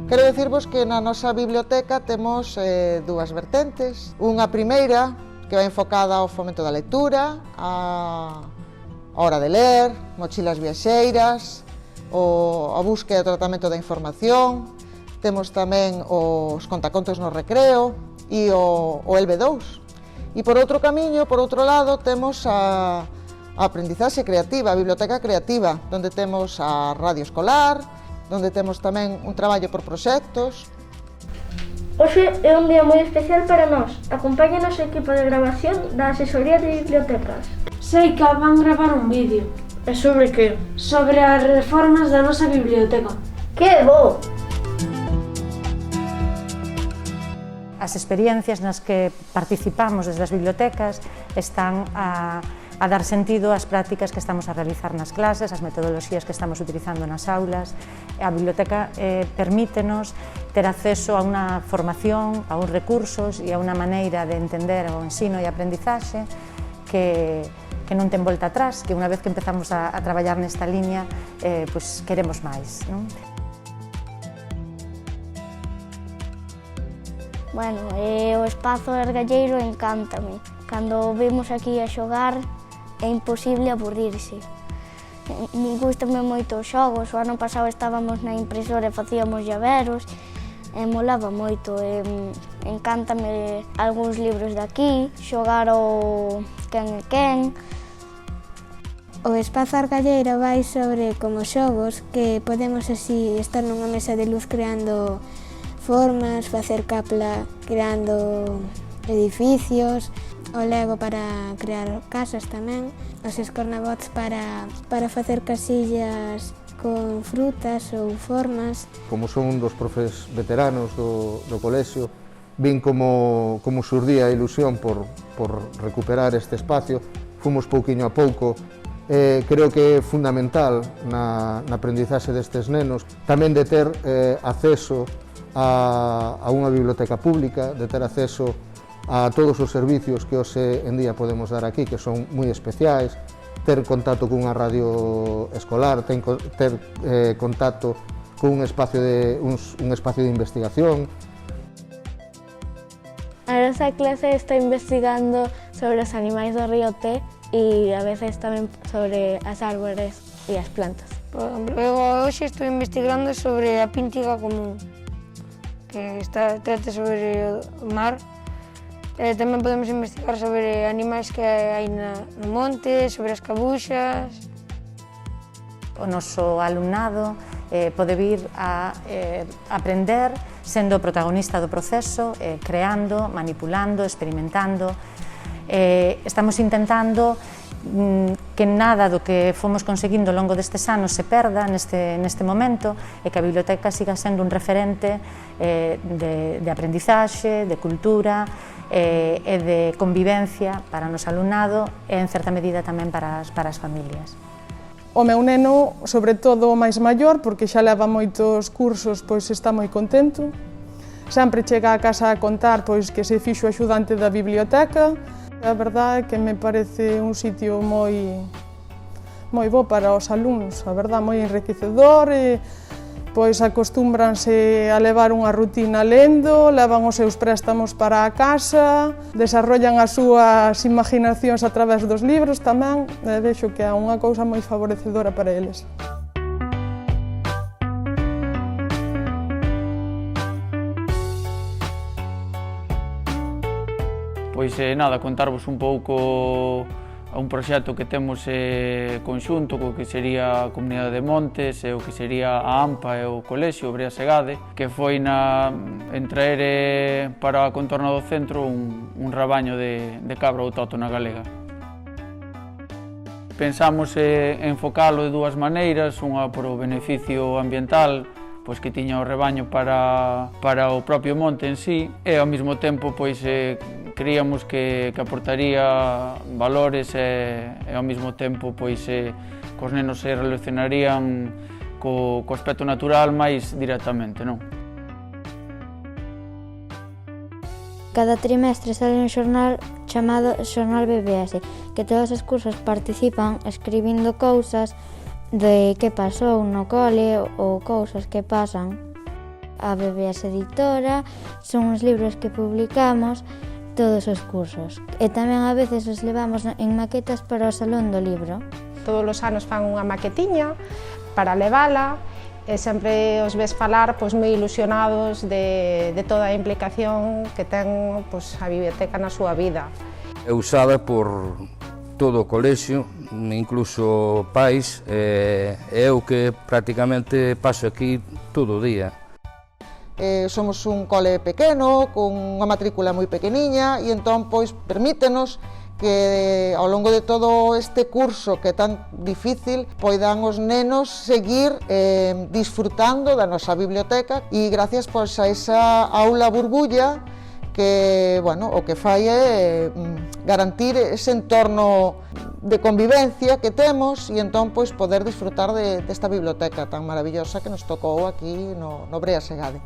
Quero dicirvos que na nosa biblioteca temos dúas vertentes. Unha primeira, que vai enfocada ao fomento da lectura, a hora de ler, mochilas viaxeiras, a búsqueda e tratamento da información. Temos tamén os contacontos no recreo e o LB2. E por outro camiño, por outro lado, temos a aprendizaxe creativa, a biblioteca creativa, onde temos a radio escolar, onde temos tamén un traballo por proxectos. Hoxe é un día moi especial para nós. Acompáñanos o equipo de grabación da Asesoría de Bibliotecas. Sei que van gravar un vídeo. E sobre que? Sobre as reformas da nosa biblioteca. Que bo! As experiencias nas que participamos desde as bibliotecas están a dar sentido ás prácticas que estamos a realizar nas clases, as metodoloxías que estamos utilizando nas aulas. A biblioteca permítenos ter acceso a unha formación, a uns recursos e a unha maneira de entender o ensino e a aprendizaxe que non ten volta atrás, que unha vez que empezamos a traballar nesta liña, pois queremos máis, non? Bueno, o espazo ergalleiro encántame. Cando vimos aquí a xogar, é imposible aburrirse. Gústame moito os xogos, o ano pasado estábamos na impresora e facíamos llaveros, e molaba moito, encántame algúns libros de aquí, xogar o quen é quen. O espazo argalleiro vai sobre como xogos que podemos así estar nunha mesa de luz creando formas, facer capla creando edificios, o Lego para crear casas tamén, os escornabots para facer casillas con frutas ou formas. Como son un dos profes veteranos do colexio, vin como xurdía a ilusión por recuperar este espacio, fomos pouquiño a pouco. Creo que é fundamental na aprendizaxe destes nenos tamén de ter acceso a unha biblioteca pública, de ter acceso a todos os servicios que hoxe en día podemos dar aquí, que son moi especiais, ter contacto cunha radio escolar, ter contacto con un espacio de investigación. A nosa clase está investigando sobre os animais do río Té e a veces tamén sobre as árbores e as plantas. Hoxe estou investigando sobre a píntiga común, que trata sobre o mar. Tamén podemos investigar sobre animais que hai no monte, sobre as cabuxas. O noso alumnado pode vir a aprender sendo protagonista do proceso, creando, manipulando, experimentando. Estamos intentando que nada do que fomos conseguindo ao longo destes anos se perda neste momento e que a biblioteca siga sendo un referente de aprendizaxe, de cultura e de convivencia para o noso alumnado e, en certa medida, tamén para as familias. O meu neno, sobre todo o máis maior, porque xa leva moitos cursos, pois está moi contento. Sempre chega a casa a contar pois que se fixo axudante da biblioteca. A verdade é que me parece un sitio moi bo para os alumnos, a verdade, moi enriquecedor, e pois acostúmbranse a levar unha rutina lendo, levan os seus préstamos para a casa, desarrollan as súas imaginacións a través dos libros tamén, e vexo que é unha cousa moi favorecedora para eles. Pois nada, contarvos un pouco un proxecto que temos conxunto co que sería a Comunidade de Montes e o que sería a AMPA e o Colexio Brea Segade, que foi en traer para a contorna do centro un rabaño de cabra autóctona galega. Pensamos enfocalo de dúas maneiras, unha por o beneficio ambiental, pois que tiña o rebaño para o propio monte en sí, e ao mesmo tempo pois creíamos que aportaría valores e ao mesmo tempo pois cos nenos se relacionarían co aspecto natural máis directamente, non? Cada trimestre sale un xornal chamado Xornal BBS, que todos os cursos participan escribindo cousas de que pasou no cole ou cousas que pasan. a BBS Editora, son os libros que publicamos todos os cursos. E tamén a veces os levamos en maquetas para o Salón do Libro. Todos os anos fan unha maquetiña para levala, e sempre os ves falar moi ilusionados de toda a implicación que ten a biblioteca na súa vida. É usada por todo o colexio, incluso pais, e eu que prácticamente paso aquí todo o día. Somos un cole pequeno, con unha matrícula moi pequeniña, e entón permítenos que ao longo de todo este curso que é tan difícil poidan os nenos seguir disfrutando da nosa biblioteca e gracias a esa aula burbulla que, o que fai é garantir ese entorno de convivencia que temos e entón poder disfrutar desta biblioteca tan maravillosa que nos tocou aquí no Brea Segade.